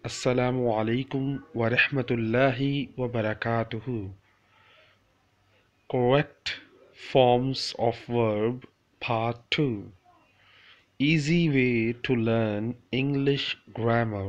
Assalamu alaikum wa rahmatullahi wa barakatuhu. Correct forms of verb part 2. Easy way to learn English grammar.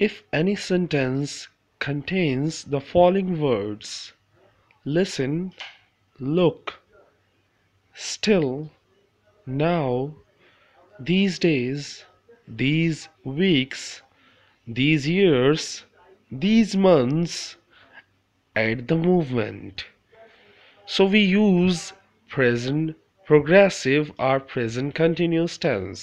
If any sentence contains the following words: listen, look, still, now, these days, these weeks, these years, these months, at the movement. So we use present progressive or present continuous tense.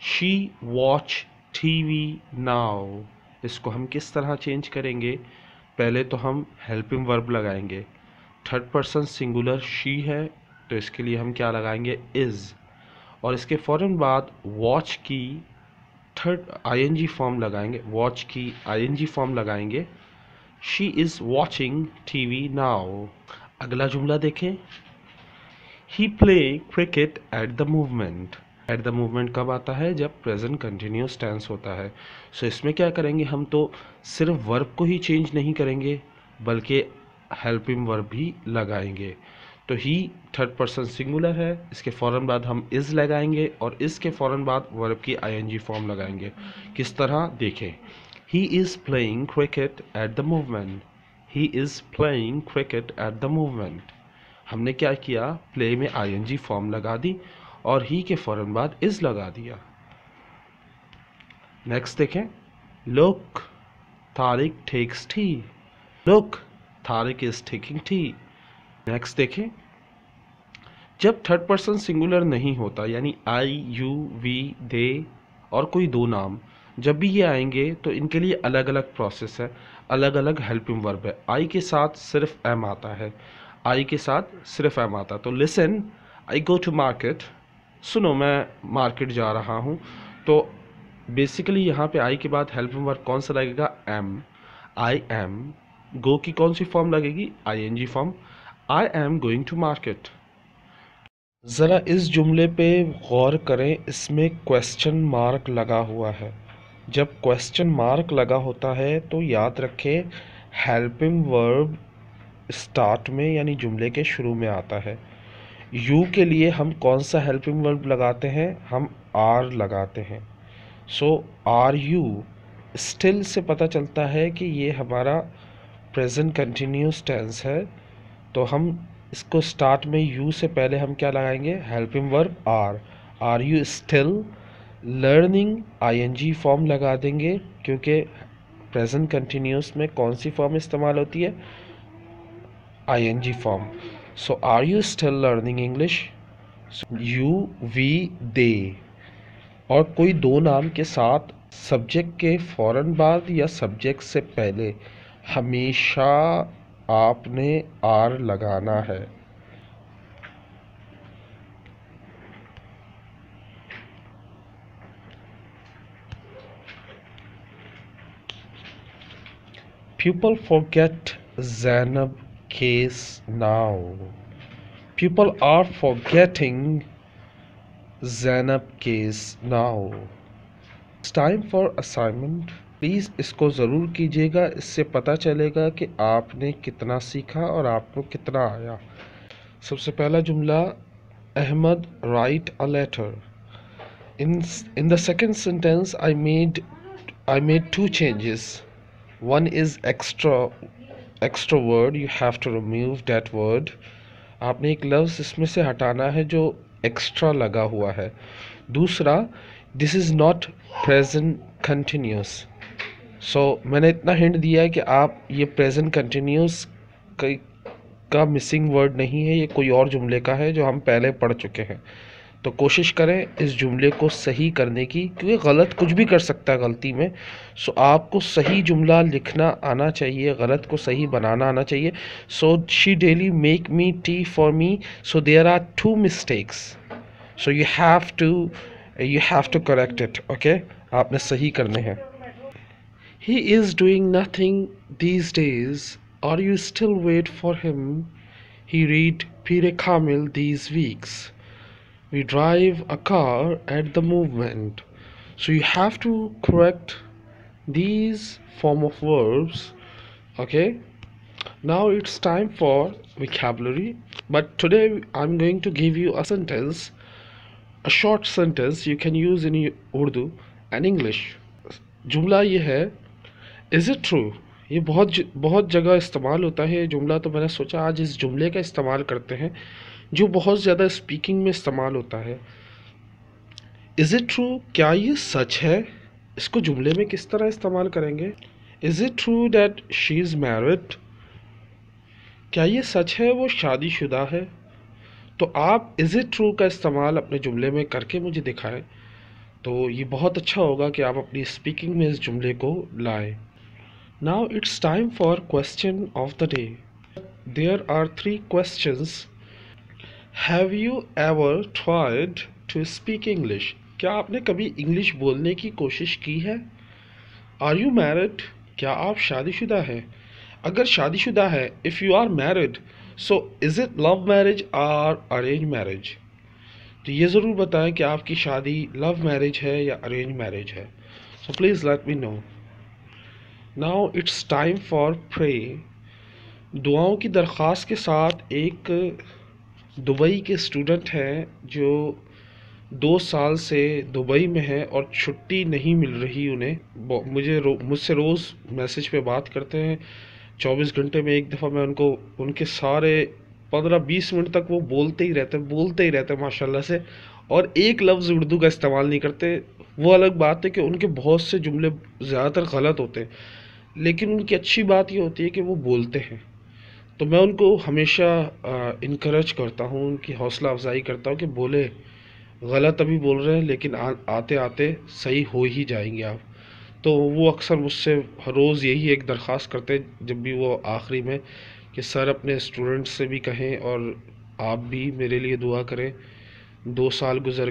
She watch TV now. اس کو ہم کس طرح change کریں گے؟ پہلے تو ہم helping ورب لگائیں گے. تھرڈ پرسن سنگولر شی ہے تو اس کے لیے ہم کیا لگائیں گے؟ از. اور اس کے فوراً بعد واچ کی تھرڈ آئی این جی فارم لگائیں گے. واچ کی آئی این جی فارم لگائیں گے. She is watching TV now. اگلا جملہ دیکھیں. He play cricket at the moment. At the moment کب آتا ہے؟ جب پریزنٹ کنٹینیوس ٹینس ہوتا ہے. سو اس میں کیا کریں گے؟ ہم تو صرف ورب کو ہی چینج نہیں کریں گے بلکہ ہیلپنگ ورب بھی لگائیں گے. تو ہی تھرڈ پرسن سنگولر ہے، اس کے فوراً بعد ہم از لگائیں گے اور اس کے فوراً بعد ورب کی آئی این جی فارم لگائیں گے. کس طرح دیکھیں. He is playing cricket at the moment. He is playing cricket at the moment. ہم نے کیا کیا؟ پلے میں آئی این جی فارم لگا دی اور ہی کے فوراً بعد از لگا دیا. نیکسٹ دیکھیں. Look Tariq takes tea. Look Tariq is taking tea. Next دیکھیں. جب تھرڈ پرسن سنگولر نہیں ہوتا یعنی آئی یو وی دے اور کوئی دو نام جب بھی یہ آئیں گے تو ان کے لیے الگ الگ پروسیس ہے، الگ الگ ہیلپنگ ورب ہے. آئی کے ساتھ صرف ایم آتا ہے. آئی کے ساتھ صرف ایم آتا. تو لسن آئی گو ٹو مارکیٹ. سنو میں مارکیٹ جا رہا ہوں. تو بیسیکلی یہاں پہ آئی کے بعد ہیلپنگ ورب کون سا لگے گا؟ ایم. I am. گو کی کون سی فارم لگے گی؟ I N G form. I'm going to market. ذرا اس جملے پہ غور کریں، اس میں کویسچن مارک لگا ہوا ہے. جب کویسچن مارک لگا ہوتا ہے تو یاد رکھیں ہیلپنگ ورب اسٹارٹ میں یعنی جملے کے شروع میں آتا ہے. یو کے لیے ہم کون سا ہیلپنگ ورب لگاتے ہیں؟ ہم آر لگاتے ہیں. سو آر یو. اسٹل سے پتہ چلتا ہے کہ یہ ہمارا پریزنٹ کنٹینیوس ٹینس ہے تو ہم اس کو سٹارٹ میں یو سے پہلے ہم کیا لگائیں گے؟ Helping verb are. Are you still learning I N G form لگا دیں گے کیونکہ پریزنٹ کنٹینیوس میں کون سی فارم استعمال ہوتی ہے؟ I N G form. So are you still learning English? You we they. اور کوئی دو نام کے ساتھ سبجیکٹ کے فوراً بعد یا سبجیکٹ سے پہلے ہمیشہ آپ نے آر لگانا ہے. People forget Zainab case now. People are forgetting Zainab case now. It's time for assignment. Please اس کو ضرور کیجیے گا، اس سے پتہ چلے گا کہ آپ نے کتنا سیکھا اور آپ کو کتنا آیا. سب سے پہلا جملہ Ahmad write a letter. In the second sentence I made two changes. One is extra word. You have to remove that word. آپ نے ایک لفظ اس میں سے ہٹانا ہے جو ایکسٹرا لگا ہوا ہے. دوسرا this is not present continuous. سو میں نے اتنا ہنٹ دیا ہے کہ آپ یہ present continuous کا مسنگ ورڈ نہیں ہے، یہ کوئی اور جملے کا ہے جو ہم پہلے پڑھ چکے ہیں. تو کوشش کریں اس جملے کو صحیح کرنے کی کیونکہ غلط کچھ بھی کر سکتا ہے غلطی میں. سو آپ کو صحیح جملہ لکھنا آنا چاہیے، غلط کو صحیح بنانا آنا چاہیے. So she daily make me tea for me. So there are two mistakes. So you have to correct it. Okay, آپ نے صحیح کرنے ہیں. He is doing nothing these days. Are you still wait for him. He read Peer Kamil these weeks. We drive a car at the movement. So you have to correct these form of verbs. Okay. Now it's time for vocabulary. But today I'm going to give you a sentence, a short sentence you can use in Urdu and English. جملہ یہ ہے Is it true? یہ بہت جگہ استعمال ہوتا ہے یہ جملہ، تو میں نے سوچا آج اس جملے کا استعمال کرتے ہیں جو بہت زیادہ اسپیکنگ میں استعمال ہوتا ہے. Is it true? کیا یہ سچ ہے؟ اس کو جملے میں کس طرح استعمال کریں گے؟ Is it true that she is married? کیا یہ سچ ہے وہ شادی شدہ ہے؟ تو آپ از اٹ ٹرو کا استعمال اپنے جملے میں کر کے مجھے دکھائیں. تو یہ بہت اچھا ہوگا کہ آپ اپنی اسپیکنگ میں اس جملے کو لائیں. Now it's time for question of the day. There are 3 questions. Have you ever tried to speak English? کیا آپ نے کبھی انگلش بولنے کی کوشش کی ہے؟ Are you married? کیا آپ شادی شدہ ہیں؟ اگر شادی شدہ ہے، if you are married, so is it love marriage اور ارینج میرج؟ تو یہ ضرور بتائیں کہ آپ کی شادی لو میرج ہے یا ارینج میرج ہے. So please let me know. Now it's time for prayer. دعاؤں کی درخواست کے ساتھ ایک دبئی کے اسٹوڈنٹ ہیں جو 2 سال سے دبئی میں ہے اور چھٹی نہیں مل رہی انہیں. مجھ سے روز میسج پہ بات کرتے ہیں. 24 گھنٹے میں ایک دفعہ میں ان کو ان کے سارے 15-20 منٹ تک وہ بولتے ہی رہتے ماشاء اللہ سے، اور ایک لفظ اردو کا استعمال نہیں کرتے. وہ الگ بات ہے کہ ان کے بہت سے جملے زیادہ تر غلط ہوتے ہیں، لیکن ان کی اچھی بات یہ ہوتی ہے کہ وہ بولتے ہیں. تو میں ان کو ہمیشہ انکریج کرتا ہوں، ان کی حوصلہ افزائی کرتا ہوں کہ بولے. غلط ابھی بول رہے ہیں لیکن آتے آتے صحیح ہو ہی جائیں گے آپ. تو وہ اکثر مجھ سے ہر روز یہی ایک درخواست کرتے جب بھی وہ آخری میں، کہ سر اپنے اسٹوڈنٹ سے بھی کہیں اور آپ بھی میرے لیے دعا کریں. 2 سال گزر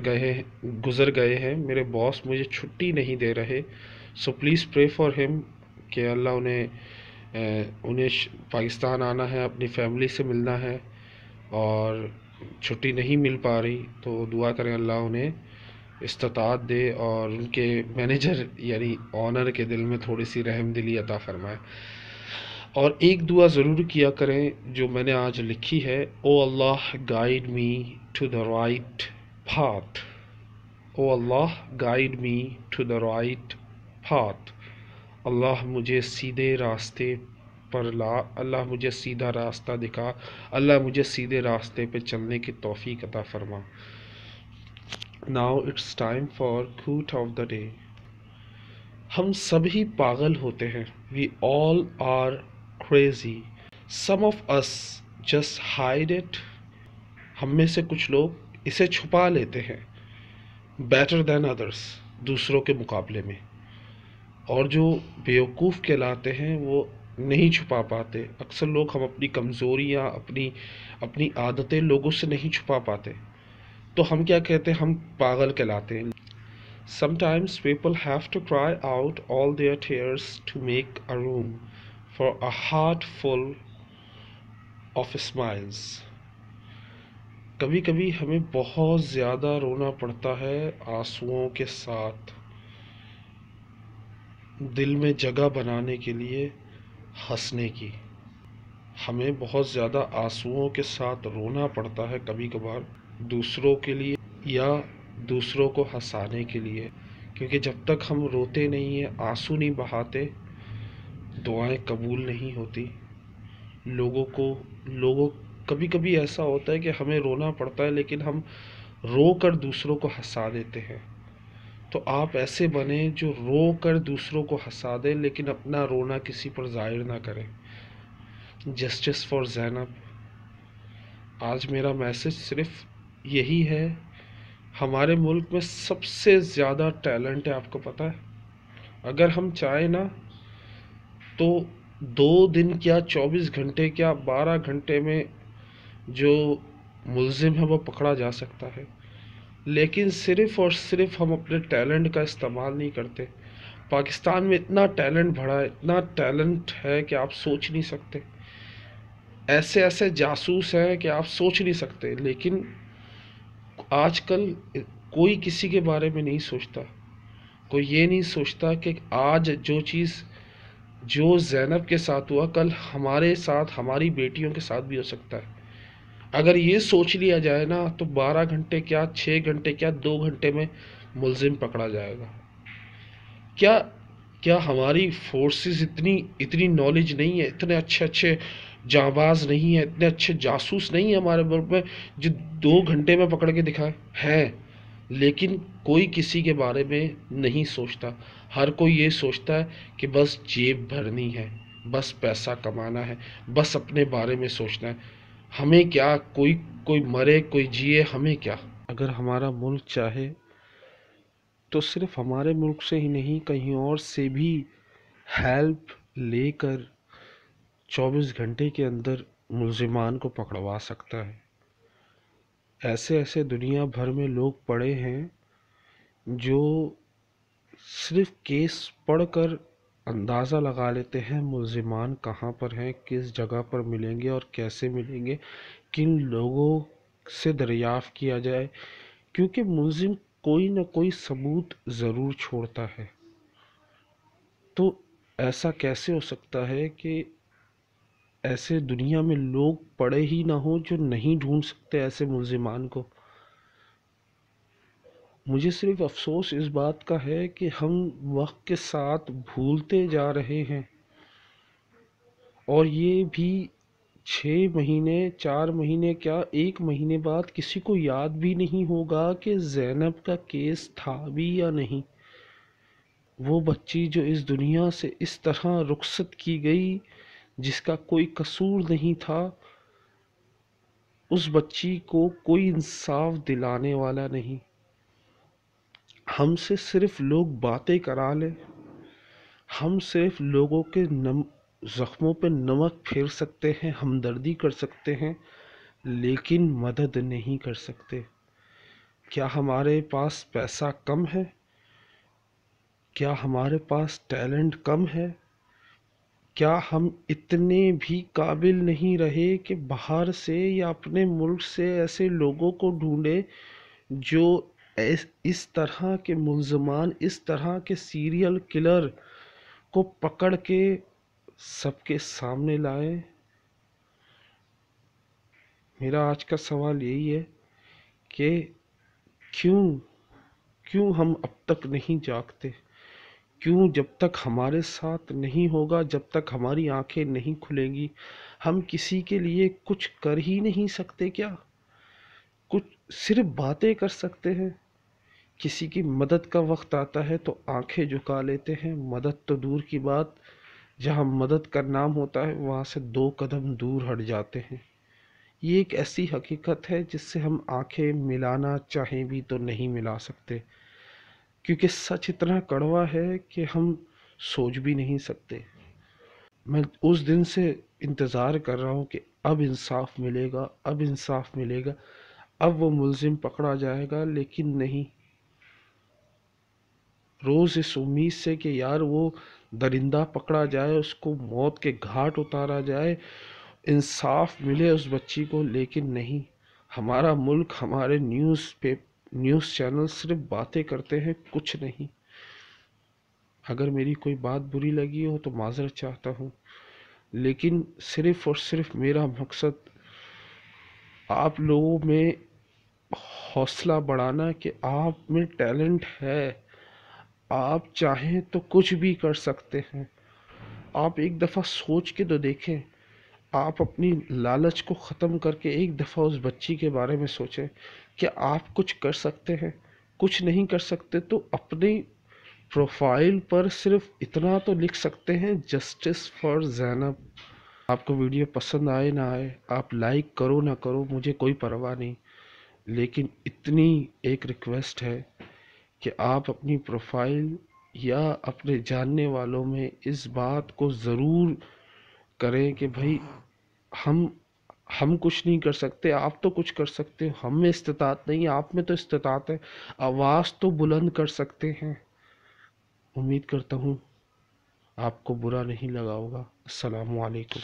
گئے ہیں، میرے باس مجھے چھٹی نہیں دے رہے. سو پلیز پرے فار ہم کہ اللہ انہیں پاکستان آنا ہے، اپنی فیملی سے ملنا ہے اور چھٹی نہیں مل پا رہی. تو دعا کریں اللہ انہیں استطاعت دے اور ان کے مینیجر یعنی آنر کے دل میں تھوڑی سی رحم دلی عطا فرمائے. اور ایک دعا ضرور کیا کریں جو میں نے آج لکھی ہے: O Allah guide me to the right path. O Allah guide me to the right path. اللہ مجھے سیدھے راستے پر لا، اللہ مجھے سیدھا راستہ دکھا، اللہ مجھے سیدھے راستے پہ چلنے کی توفیق عطا فرما. Now it's time for quote of the day. ہم سبھی پاگل ہوتے ہیں. We all are crazy. Some of us just hide it. ہم میں سے کچھ لوگ اسے چھپا لیتے ہیں. Better than others. دوسروں کے مقابلے میں. اور جو بیوقوف کہلاتے ہیں وہ نہیں چھپا پاتے. اکثر لوگ ہم اپنی کمزوریاں، اپنی عادتیں لوگوں سے نہیں چھپا پاتے. تو ہم کیا کہتے ہیں؟ ہم پاگل کہلاتے ہیں. Sometimes people have to cry out all their tears to make a room for a heart full of smiles. کبھی کبھی ہمیں بہت زیادہ رونا پڑتا ہے آنسوؤں کے ساتھ، دل میں جگہ بنانے کے لیے ہنسنے کی. ہمیں بہت زیادہ آنسوؤں کے ساتھ رونا پڑتا ہے کبھی کبھار دوسروں کے لیے یا دوسروں کو ہنسانے کے لیے، کیونکہ جب تک ہم روتے نہیں ہیں، آنسو نہیں بہاتے، دعائیں قبول نہیں ہوتی. لوگوں کبھی کبھی ایسا ہوتا ہے کہ ہمیں رونا پڑتا ہے لیکن ہم رو کر دوسروں کو ہنسا دیتے ہیں. تو آپ ایسے بنیں جو رو کر دوسروں کو ہنسا دیں لیکن اپنا رونا کسی پر ظاہر نہ کریں. جسٹس فار زینب. آج میرا میسج صرف یہی ہے. ہمارے ملک میں سب سے زیادہ ٹیلنٹ ہے، آپ کو پتہ ہے؟ اگر ہم چاہیں نا تو 2 دن کیا، 24 گھنٹے کیا، 12 گھنٹے میں جو ملزم ہے وہ پکڑا جا سکتا ہے. لیکن صرف اور صرف ہم اپنے ٹیلنٹ کا استعمال نہیں کرتے. پاکستان میں اتنا ٹیلنٹ بڑھا ہے، اتنا ٹیلنٹ ہے کہ آپ سوچ نہیں سکتے. ایسے جاسوس ہیں کہ آپ سوچ نہیں سکتے. لیکن آج کل کوئی کسی کے بارے میں نہیں سوچتا. کوئی یہ نہیں سوچتا کہ آج جو زینب کے ساتھ ہوا، کل ہمارے ساتھ، ہماری بیٹیوں کے ساتھ بھی ہو سکتا ہے. اگر یہ سوچ لیا جائے نا تو 12 گھنٹے کیا، 6 گھنٹے کیا، 2 گھنٹے میں ملزم پکڑا جائے گا. کیا ہماری فورسز اتنی نالج نہیں ہے، اتنے اچھے جانباز نہیں ہیں، اتنے اچھے جاسوس نہیں ہیں ہمارے ملک میں جو 2 گھنٹے میں پکڑ کے دکھائے ہیں؟ لیکن کوئی کسی کے بارے میں نہیں سوچتا. ہر کوئی یہ سوچتا ہے کہ بس جیب بھرنی ہے، بس پیسہ کمانا ہے، بس اپنے بارے میں سوچنا ہے. ہمیں کیا، کوئی مرے کوئی جیے، ہمیں کیا. اگر ہمارا ملک چاہے تو صرف ہمارے ملک سے ہی نہیں، کہیں اور سے بھی ہیلپ لے کر 24 گھنٹے کے اندر ملزمان کو پکڑوا سکتا ہے۔ ایسے ایسے دنیا بھر میں لوگ پڑے ہیں جو صرف کیس پڑھ کر اندازہ لگا لیتے ہیں ملزمان کہاں پر ہیں، کس جگہ پر ملیں گے اور کیسے ملیں گے، کن لوگوں سے دریافت کیا جائے، کیونکہ ملزم کوئی نہ کوئی ثبوت ضرور چھوڑتا ہے۔ تو ایسا کیسے ہو سکتا ہے کہ ایسے دنیا میں لوگ پڑے ہی نہ ہوں جو نہیں ڈھونڈ سکتے ایسے ملزمان کو؟ مجھے صرف افسوس اس بات کا ہے کہ ہم وقت کے ساتھ بھولتے جا رہے ہیں، اور یہ بھی 6 مہینے، 4 مہینے کیا 1 مہینے بعد کسی کو یاد بھی نہیں ہوگا کہ زینب کا کیس تھا بھی یا نہیں۔ وہ بچی جو اس دنیا سے اس طرح رخصت کی گئی، جس کا کوئی قصور نہیں تھا، اس بچی کو کوئی انصاف دلانے والا نہیں۔ ہم سے صرف لوگ باتیں کرا لیں، ہم صرف لوگوں کے زخموں پہ نمک پھیر سکتے ہیں، ہمدردی کر سکتے ہیں، لیکن مدد نہیں کر سکتے۔ کیا ہمارے پاس پیسہ کم ہے؟ کیا ہمارے پاس ٹیلنٹ کم ہے؟ کیا ہم اتنے بھی قابل نہیں رہے کہ باہر سے یا اپنے ملک سے ایسے لوگوں کو ڈھونڈے جو اس طرح کے ملزمان، اس طرح کے سیریل کلر کو پکڑ کے سب کے سامنے لائے؟ میرا آج کا سوال یہی ہے کہ کیوں ہم اب تک نہیں جاگتے؟ کیوں جب تک ہمارے ساتھ نہیں ہوگا، جب تک ہماری آنکھیں نہیں کھلیں گی، ہم کسی کے لیے کچھ کر ہی نہیں سکتے کیا؟ کچھ صرف باتیں کر سکتے ہیں؟ کسی کی مدد کا وقت آتا ہے تو آنکھیں جھکا لیتے ہیں، مدد تو دور کی بات، جہاں مدد کا نام ہوتا ہے وہاں سے 2 قدم دور ہٹ جاتے ہیں۔ یہ ایک ایسی حقیقت ہے جس سے ہم آنکھیں ملانا چاہیں بھی تو نہیں ملا سکتے، کیونکہ سچ اتنا کڑوا ہے کہ ہم سوچ بھی نہیں سکتے۔ میں اس دن سے انتظار کر رہا ہوں کہ اب انصاف ملے گا، اب انصاف ملے گا، اب وہ ملزم پکڑا جائے گا، لیکن نہیں۔ روز اس امید سے کہ یار وہ درندہ پکڑا جائے، اس کو موت کے گھاٹ اتارا جائے، انصاف ملے اس بچی کو، لیکن نہیں۔ ہمارا ملک، ہمارے نیوز چینل صرف باتیں کرتے ہیں، کچھ نہیں۔ اگر میری کوئی بات بری لگی ہو تو معذرت چاہتا ہوں، لیکن صرف اور صرف میرا مقصد آپ لوگوں میں حوصلہ بڑھانا کہ آپ میں ٹیلنٹ ہے، آپ چاہیں تو کچھ بھی کر سکتے ہیں۔ آپ ایک دفعہ سوچ کے تو دیکھیں، آپ اپنی لالچ کو ختم کر کے ایک دفعہ اس بچی کے بارے میں سوچیں کہ آپ کچھ کر سکتے ہیں۔ کچھ نہیں کر سکتے تو اپنی پروفائل پر صرف اتنا تو لکھ سکتے ہیں، جسٹس فار زینب۔ آپ کو ویڈیو پسند آئے نہ آئے، آپ لائک کرو نہ کرو، مجھے کوئی پرواہ نہیں، لیکن اتنی ایک ریکویسٹ ہے کہ آپ اپنی پروفائل یا اپنے جاننے والوں میں اس بات کو ضرور کریں کہ بھائی ہم کچھ نہیں کر سکتے، آپ تو کچھ کر سکتے ہو، ہم میں استطاعت نہیں، آپ میں تو استطاعت ہے، آواز تو بلند کر سکتے ہیں۔ امید کرتا ہوں آپ کو برا نہیں لگا ہوگا۔ السلام علیکم۔